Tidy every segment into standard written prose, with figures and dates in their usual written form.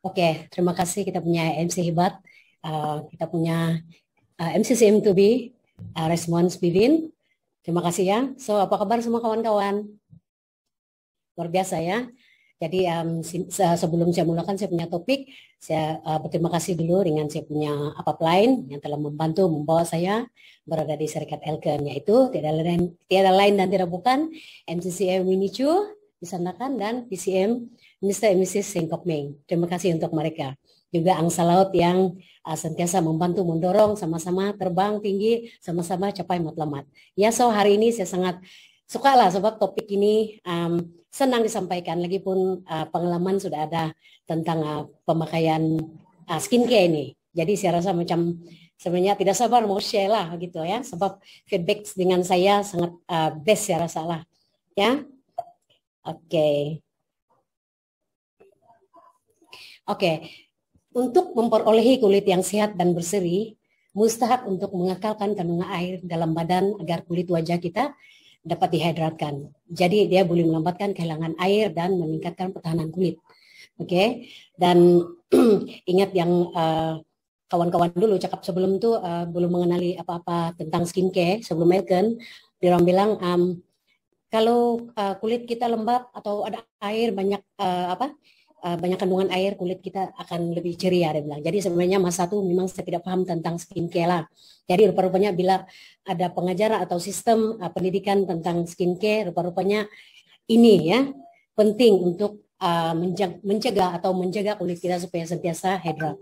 Oke, terima kasih kita punya MC hebat. Kita punya MC CM2B, Resmons Bibin. Terima kasih ya. So, apa kabar semua kawan-kawan? Luar biasa ya. Jadi sebelum saya mulakan saya punya topik, saya berterima kasih dulu dengan saya punya upline yang telah membantu membawa saya berada di Serikat Elken, yaitu tiada lain dan tidak bukan MCCM Winichu Disandakan dan PCM Mr. and Mrs. Sengkok Meng. Terima kasih untuk mereka. Juga angsa laut yang sentiasa membantu mendorong sama-sama terbang tinggi, sama-sama capai matlamat. Ya, so hari ini saya sangat suka lah sebab topik ini senang disampaikan. Lagipun pengalaman sudah ada tentang pemakaian skincare ini. Jadi saya rasa macam sebenarnya tidak sabar mau share lah gitu ya. Sebab feedback dengan saya sangat best saya rasa lah. Ya, oke. Oke, untuk memperolehi kulit yang sehat dan berseri, mustahak untuk mengekalkan kandungan air dalam badan agar kulit wajah kita dapat dihidratkan. Jadi dia boleh melambatkan kehilangan air dan meningkatkan pertahanan kulit. Oke, dan ingat yang kawan-kawan dulu cakap sebelum itu belum mengenali apa-apa tentang skincare sebelum Elken, dia orang bilang kalau kulit kita lembab atau ada air banyak banyak kandungan air, kulit kita akan lebih ceria, dia bilang. Jadi sebenarnya masa itu memang saya tidak paham tentang skincare lah. Jadi rupa-rupanya bila ada pengajaran atau sistem pendidikan tentang skincare, rupa-rupanya ini ya penting untuk mencegah atau menjaga kulit kita supaya sentiasa hidrat.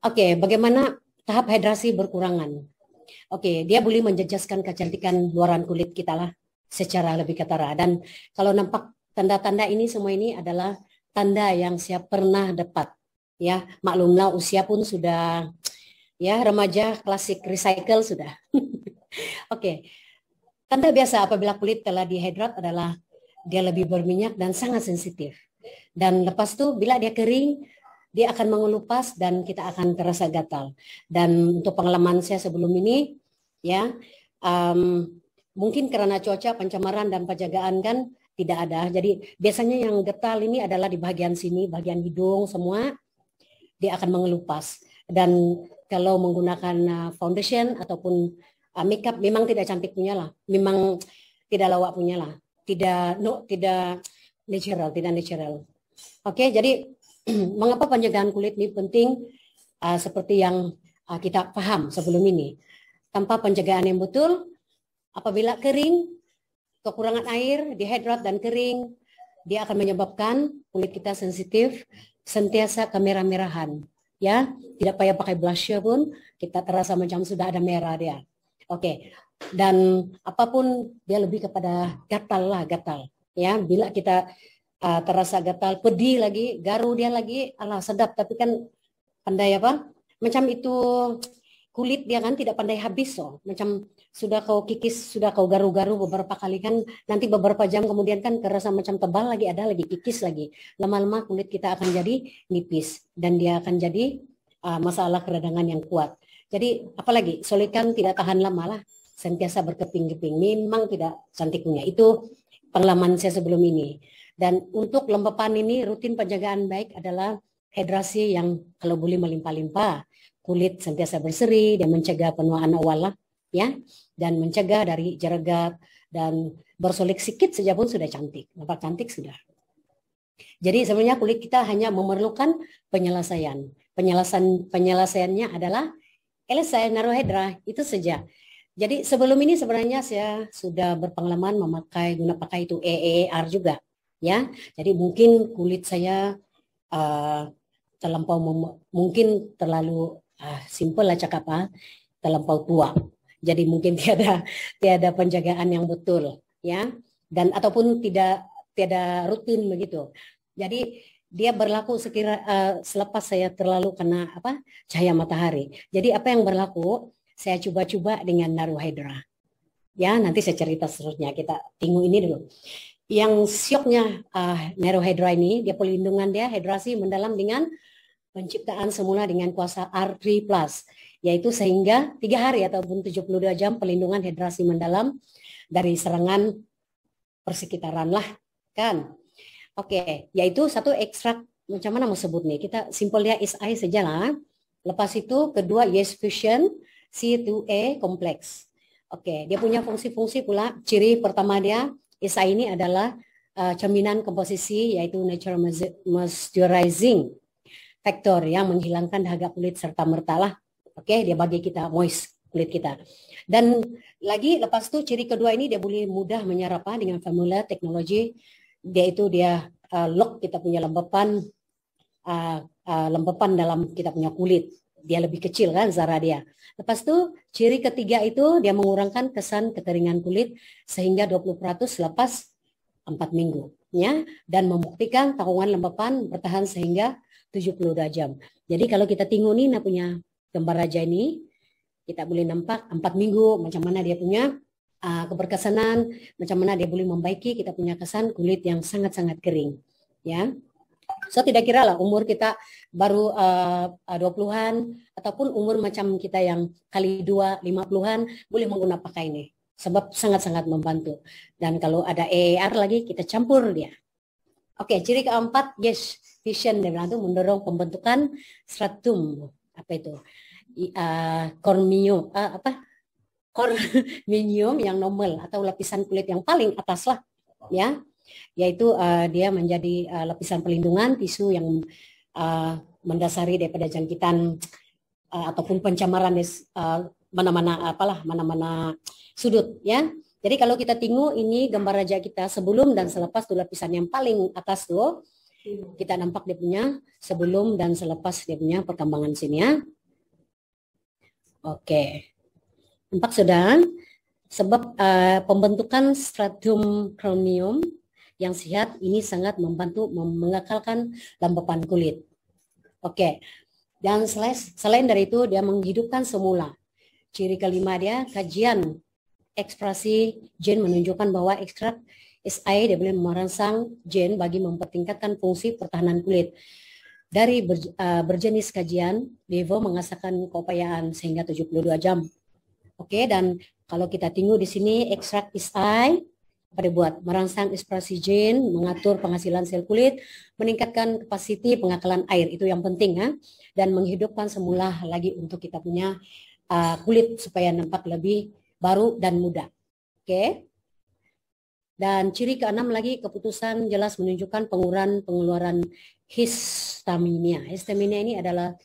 Oke, bagaimana tahap hidrasi berkurangan? Oke, dia boleh menjejaskan kecantikan luaran kulit kita lah secara lebih ketara. Dan kalau nampak tanda-tanda ini semua ini adalah tanda yang saya pernah dapat. Ya, maklumlah usia pun sudah ya remaja klasik recycle sudah. Oke. Tanda biasa apabila kulit telah dihidrat adalah dia lebih berminyak dan sangat sensitif. Dan lepas itu bila dia kering, dia akan mengelupas dan kita akan terasa gatal. Dan untuk pengalaman saya sebelum ini, ya mungkin karena cuaca, pencemaran dan penjagaan kan tidak ada. Jadi biasanya yang getal ini adalah di bagian sini, bagian hidung semua, dia akan mengelupas. Dan kalau menggunakan foundation ataupun makeup memang tidak cantik punya lah, memang tidak lawak punya lah, tidak natural. Oke, jadi mengapa penjagaan kulit ini penting? Seperti yang kita paham sebelum ini, tanpa penjagaan yang betul, apabila kering, kekurangan air, dihidrat dan kering, dia akan menyebabkan kulit kita sensitif, sentiasa kemerah-merahan. Ya, tidak payah pakai blusher pun kita terasa macam sudah ada merah dia. Oke. Dan apapun dia lebih kepada gatal. Ya, bila kita terasa gatal, pedih lagi, garu dia lagi, alah sedap tapi kan pandai apa? Macam itu kulit dia kan tidak pandai habis macam sudah kau kikis, sudah kau garu-garu beberapa kali kan, nanti beberapa jam kemudian kan terasa macam tebal lagi, ada lagi kikis lagi. Lama-lama kulit kita akan jadi nipis dan dia akan jadi masalah keradangan yang kuat. Jadi apalagi solikan tidak tahan lama lah, sentiasa berkeping-keping, memang tidak cantik punya. Itu pengalaman saya sebelum ini. Dan untuk lembapan ini rutin penjagaan baik adalah hidrasi yang kalau boleh melimpah-limpah, kulit sentiasa berseri dan mencegah penuaan awal lah, ya, dan mencegah dari jeregat dan bersolek sedikit saja pun sudah cantik, nampak cantik sudah. Jadi sebenarnya kulit kita hanya memerlukan penyelesaian. Penyelesaiannya adalah elesai narohedra, itu saja. Jadi sebelum ini sebenarnya saya sudah berpengalaman guna pakai itu EER juga, ya. Jadi mungkin kulit saya mungkin terlalu simple lah cakap terlampau tua. Jadi mungkin tiada penjagaan yang betul, ya, dan ataupun tiada rutin begitu. Jadi dia berlaku selepas saya terlalu kena cahaya matahari. Jadi apa yang berlaku? Saya coba-coba dengan Naruhydra. Ya, nanti saya cerita seterusnya. Kita tunggu ini dulu. Yang syoknya Naruhydra ini, dia pelindungan dia hidrasi mendalam dengan penciptaan semula dengan kuasa R3+, yaitu sehingga 3 hari ataupun 72 jam pelindungan hidrasi mendalam dari serangan persekitaran lah, kan. Oke, yaitu satu ekstrak macam mana mau sebut nih? Kita simpel ya is I saja lah. Lepas itu kedua yes fusion C2A kompleks. Oke, dia punya fungsi-fungsi pula. Ciri pertama dia is I ini adalah cerminan komposisi yaitu natural moisturizing factor yang menghilangkan dahaga kulit serta merta lah. Oke, dia bagi kita moist kulit kita. Dan lagi lepas itu ciri kedua ini dia boleh mudah menyerap dengan formula teknologi yaitu dia lock kita punya lembapan dalam kita punya kulit. Dia lebih kecil kan zara dia. Lepas itu ciri ketiga itu dia mengurangkan kesan kekeringan kulit sehingga 20% lepas 4 minggu ya, dan membuktikan tanggungan lembapan bertahan sehingga 72 jam. Jadi kalau kita tengok nih punya gambar raja ini, kita boleh nampak 4 minggu macam mana dia punya keberkesanan, macam mana dia boleh membaiki kita punya kesan kulit yang sangat-sangat kering ya. So tidak kira lah umur kita baru 20-an ataupun umur macam kita yang kali 2 50-an boleh menggunakan pakai ini. Sebab sangat-sangat membantu. Dan kalau ada EAR lagi, kita campur dia. Oke, ciri keempat, yes, fusion dia bilang itu mendorong pembentukan stratum. Apa itu? Corneum yang normal atau lapisan kulit yang paling atas lah. Ya, yaitu dia menjadi lapisan pelindungan tisu yang mendasari daripada jangkitan ataupun pencemaran mana-mana sudut ya. Jadi kalau kita tengok ini gambar raja kita sebelum dan selepas tuh lapisan yang paling atas tuh kita nampak dia punya sebelum dan selepas dia punya perkembangan sini ya. Oke. Nampak sudah? Sebab pembentukan stratum corneum yang sehat ini sangat membantu mengekalkan lembapan kulit. Oke. Dan selain dari itu dia menghidupkan semula. Ciri kelima dia kajian ekspresi gen menunjukkan bahwa ekstrak SI dia boleh merangsang gen bagi mempertingkatkan fungsi pertahanan kulit. Dari berjenis kajian, Devo mengesahkan keupayaan sehingga 72 jam. Oke, dan kalau kita tengok di sini ekstrak SI pada buat merangsang ekspresi gen, mengatur penghasilan sel kulit, meningkatkan kapasiti pengakalan air, itu yang penting ya, dan menghidupkan semula lagi untuk kita punya kulit supaya nampak lebih baru dan muda. Oke. Dan ciri keenam lagi keputusan jelas menunjukkan pengeluaran histamina. Histamina ini adalah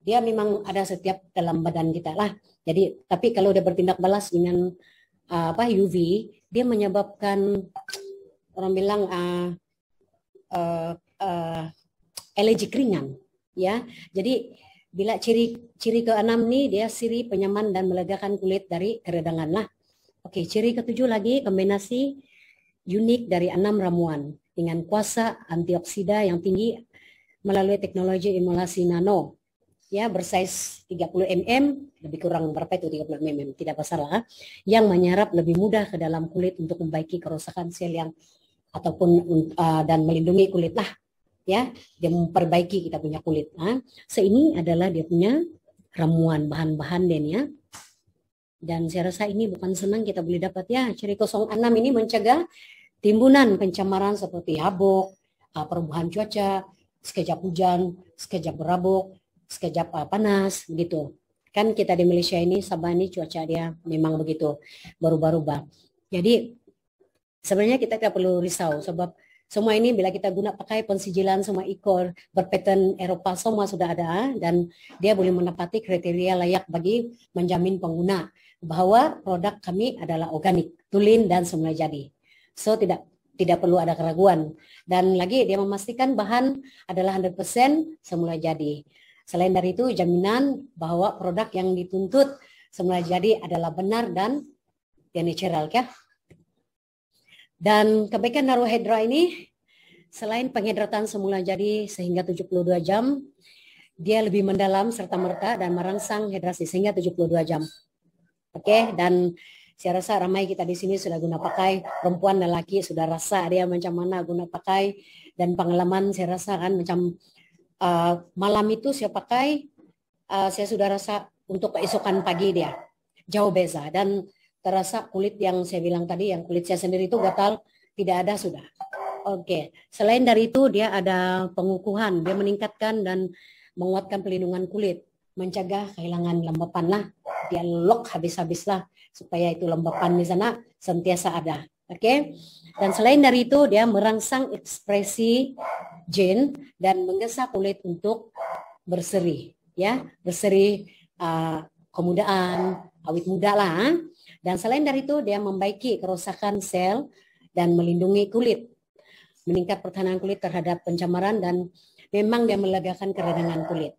dia memang ada setiap dalam badan kita lah. Jadi tapi kalau dia bertindak balas dengan UV, dia menyebabkan orang bilang alergi ringan ya. Jadi bila ciri keenam nih dia sirih penyaman dan melegakan kulit dari keredangan lah. Oke, ciri ketujuh lagi kombinasi unik dari 6 ramuan dengan kuasa antioksida yang tinggi melalui teknologi emulsi nano. Ya, bersaiz 30 mm, lebih kurang berapa itu 30 mm, tidak masalah. Yang menyerap lebih mudah ke dalam kulit untuk membaiki kerusakan sel yang ataupun dan melindungi kulit lah. Ya, dia memperbaiki kita punya kulit. Ini adalah dia punya ramuan bahan-bahan ya. Dan saya rasa ini bukan senang kita boleh dapat ya. Ciri 06 ini mencegah timbunan pencemaran seperti habuk, perubahan cuaca, sekejap hujan, sekejap berabuk, sekejap panas, begitu. Kan kita di Malaysia ini, Sabah ini cuaca dia memang begitu, berubah-ubah. Jadi sebenarnya kita tidak perlu risau sebab semua ini bila kita guna pakai pensijilan semua ikor berpattern Eropa semua sudah ada dan dia boleh menepati kriteria layak bagi menjamin pengguna bahwa produk kami adalah organik, tulen dan semula jadi. So tidak perlu ada keraguan dan lagi dia memastikan bahan adalah 100% semula jadi. Selain dari itu jaminan bahwa produk yang dituntut semula jadi adalah benar dan natural ya. Dan kebaikan Naro Hydra ini selain penghidratan semula jadi sehingga 72 jam, dia lebih mendalam serta merta dan merangsang hidrasi sehingga 72 jam. Oke, dan saya rasa ramai kita di sini sudah guna pakai, perempuan dan laki sudah rasa dia macam mana guna pakai dan pengalaman saya rasa kan macam malam itu saya pakai, saya sudah rasa untuk keesokan pagi dia jauh beza dan terasa kulit yang saya bilang tadi, yang kulit saya sendiri itu gatal tidak ada sudah. Oke. Selain dari itu dia ada pengukuhan, dia meningkatkan dan menguatkan pelindungan kulit, mencegah kehilangan lembapan lah, dia lock habis-habis lah supaya itu lembapan di sana sentiasa ada. Oke. Dan selain dari itu dia merangsang ekspresi gen dan menggesa kulit untuk berseri, ya, berseri kemudaan, awet muda lah. Dan selain dari itu dia membaiki kerusakan sel dan melindungi kulit, meningkat pertahanan kulit terhadap pencemaran dan memang dia melegakan keradangan kulit.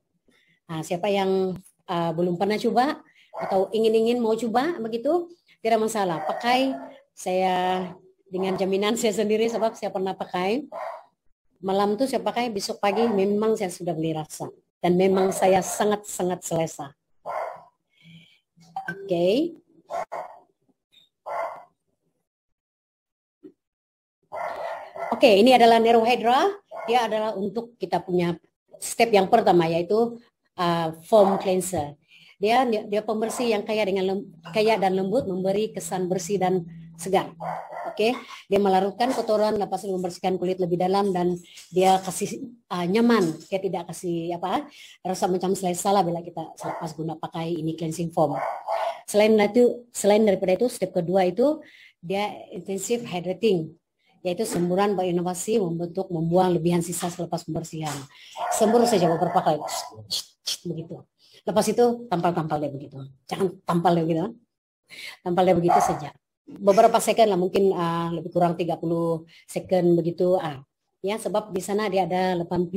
Nah, siapa yang belum pernah coba atau ingin mau coba begitu, tidak masalah. Pakai, saya dengan jaminan saya sendiri sebab saya pernah pakai. Malam tuh saya pakai, besok pagi memang saya sudah beli rasa dan memang saya sangat-sangat selesa. Oke. Oke, ini adalah Neurohydra. Dia adalah untuk kita punya step yang pertama yaitu foam cleanser. Dia pembersih yang kaya dan lembut, memberi kesan bersih dan segar. Oke, dia melarutkan kotoran, lepas membersihkan kulit lebih dalam dan dia kasih nyaman. Dia tidak kasih rasa macam selesa lah bila kita selepas guna pakai ini cleansing foam. Selain daripada itu, step kedua itu dia intensive hydrating, yaitu semburan berinovasi membuang lebihan sisa selepas pembersihan. Sembur saja beberapa kali, begitu. Lepas itu tampal dia begitu. Jangan tampal dia begitu. Tampal dia begitu saja. Beberapa second lah, mungkin lebih kurang 30 second begitu. Ya, sebab di sana dia ada 80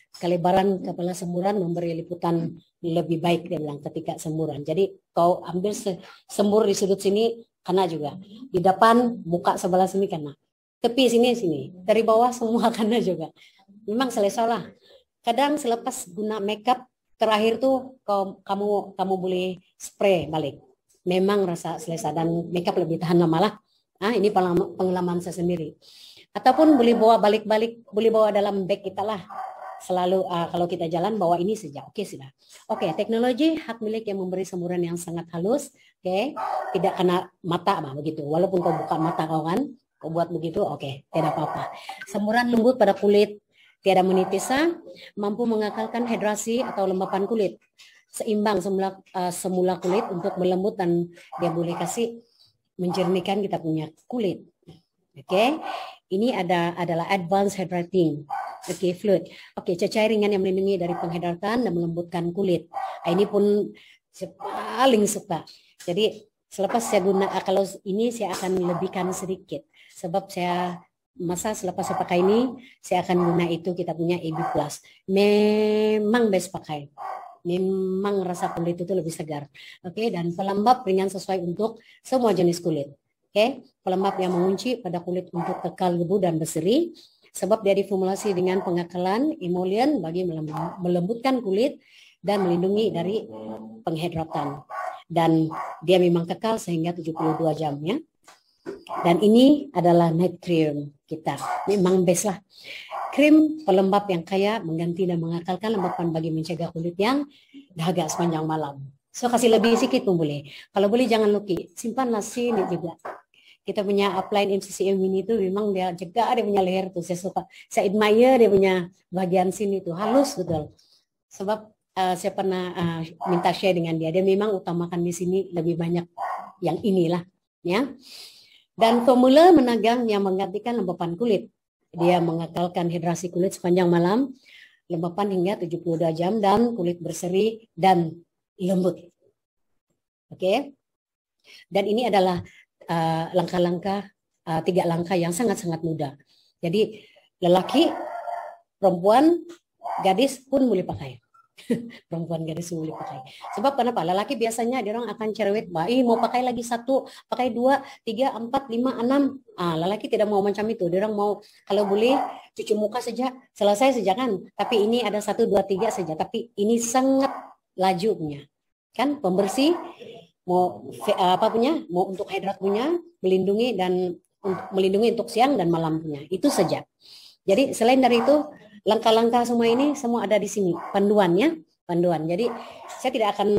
kelebaran kepala semburan memberi liputan lebih baik, dia bilang ketika semburan. Jadi kau ambil sembur di sudut sini kena juga, di depan muka sebelah sini kena, tepi sini dari bawah semua kena juga. Memang selesa lah. Kadang selepas guna makeup terakhir tuh kamu boleh spray balik, memang rasa selesa dan makeup lebih tahan lama lah. Ini pengalaman saya sendiri. Ataupun boleh bawa balik-balik, boleh bawa dalam bag kita lah. Selalu kalau kita jalan bawa ini saja, oke sudah. Oke, teknologi hak milik yang memberi semburan yang sangat halus, oke, tidak kena mata begitu. Walaupun kau buka mata kau kan, kau buat begitu, oke, tidak apa-apa. Semburan lembut pada kulit, tiada menitisa, mampu mengekalkan hidrasi atau lembapan kulit, seimbang semula kulit untuk melembut dan dia boleh kasih menjernihkan kita punya kulit. Oke, ini adalah advanced hydrating. Oke, fluid. Oke, cecair ringan yang melindungi dari penghidratan dan melembutkan kulit. Ini pun saya paling suka. Jadi selepas saya guna, kalau ini saya akan lebihkan sedikit. Sebab selepas saya pakai ini, saya akan guna itu kita punya AB+. Memang best pakai. Memang rasa kulit itu lebih segar. Oke, dan pelembab ringan sesuai untuk semua jenis kulit. Oke, pelembab yang mengunci pada kulit untuk kekal debu dan berseri. Sebab dia diformulasi dengan pengekalan emollient bagi melembutkan kulit dan melindungi dari penghidratan. Dan dia memang kekal sehingga 72 jam ya. Dan ini adalah night cream kita. Memang best lah. Krim pelembab yang kaya mengganti dan mengekalkan lembapan bagi mencegah kulit yang dahaga sepanjang malam. So kasih lebih sedikit pun boleh. Kalau boleh jangan luki, simpanlah sini juga. Kita punya upline MCCM ini tuh memang dia jaga dia punya leher tuh, saya suka, saya admire dia punya bagian sini tuh halus betul. Sebab saya pernah minta share dengan dia memang utamakan di sini lebih banyak yang inilah ya. Dan formula menagang yang menggantikan lembapan kulit, dia mengekalkan hidrasi kulit sepanjang malam, lembapan hingga 72 jam dan kulit berseri dan lembut. Oke. Dan ini adalah langkah-langkah 3 langkah yang sangat-sangat mudah. Jadi lelaki, perempuan, gadis pun boleh pakai. Perempuan gadis boleh pakai. Sebab kenapa? Lelaki biasanya dia orang akan cerewet, mau pakai lagi 1, pakai 2, 3, 4, 5, 6. Lelaki tidak mau macam itu. Dia orang mau kalau boleh cuci muka saja, selesai saja kan. Tapi ini ada 1, 2, 3 saja. Tapi ini sangat laju punya. Kan pembersih mau mau untuk hidrat punya, melindungi untuk siang dan malam punya. Itu saja. Jadi selain dari itu langkah-langkah semua ini semua ada di sini panduannya. Jadi saya tidak akan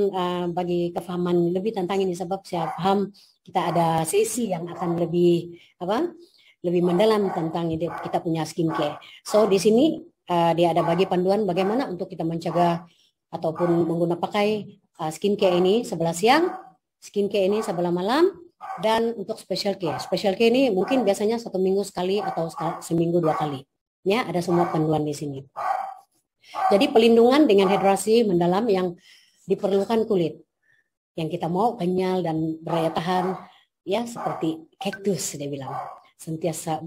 bagi kefahaman lebih tentang ini sebab saya paham kita ada sesi yang akan lebih lebih mendalam tentang kita punya skincare. So di sini dia ada bagi panduan bagaimana untuk kita mencegah ataupun menggunakan pakai skincare ini sebelah siang, skincare ini sebelah malam, dan untuk special care. Special care ini mungkin biasanya 1 minggu sekali atau seminggu 2 kali. Ya, ada semua panduan di sini. Jadi pelindungan dengan hidrasi mendalam yang diperlukan kulit. Yang kita mau kenyal dan berdaya tahan, ya seperti kaktus dia bilang. Sentiasa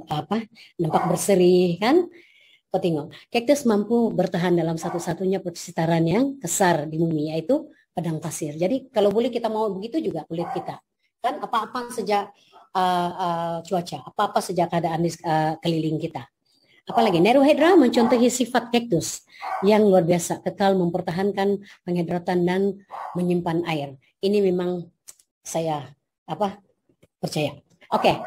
nampak berseri kan? Kau tengok, kaktus mampu bertahan dalam satu-satunya persekitaran yang besar di bumi, yaitu padang pasir. Jadi kalau boleh kita mau begitu juga kulit kita. Kan apa-apa sejak cuaca, apa-apa sejak keadaan keliling kita. Apalagi Nerohedra mencontohi sifat kaktus yang luar biasa, kekal mempertahankan penghidratan dan menyimpan air. Ini memang saya percaya. Oke.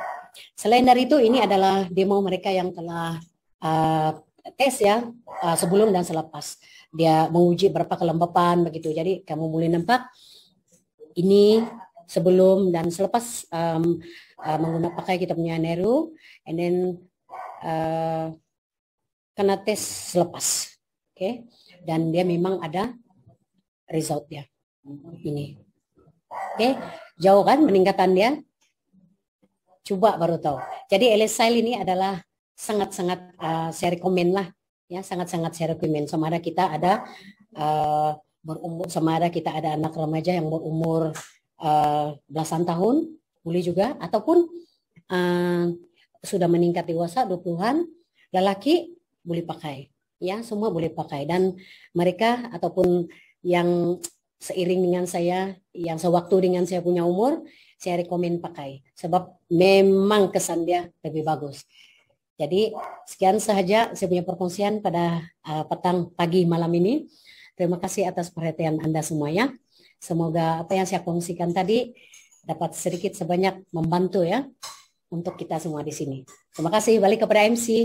Selain dari itu, ini adalah demo mereka yang telah tes ya sebelum dan selepas. Dia menguji berapa kelembapan begitu. Jadi kamu boleh nampak ini sebelum dan selepas menggunakan pakai kita punya Nero, and then kena tes selepas. Oke. Dan dia memang ada resultnya. Ini. Oke. Jauh kan peningkatan dia? Coba baru tahu. Jadi Elisyl ini adalah sangat-sangat saya rekomen lah, ya sangat-sangat saya rekomen. Sama ada kita ada berumur, sama ada kita ada anak remaja yang berumur belasan tahun, boleh juga, ataupun sudah meningkat dewasa 20-an, lelaki boleh pakai, ya semua boleh pakai. Dan mereka ataupun yang seiring dengan saya, yang sewaktu dengan saya punya umur, saya rekomen pakai sebab memang kesan dia lebih bagus. Jadi sekian sahaja saya punya perkongsian pada petang, pagi, malam ini. Terima kasih atas perhatian Anda semuanya. Semoga apa yang saya kongsikan tadi dapat sedikit sebanyak membantu ya untuk kita semua di sini. Terima kasih. Balik kepada MC.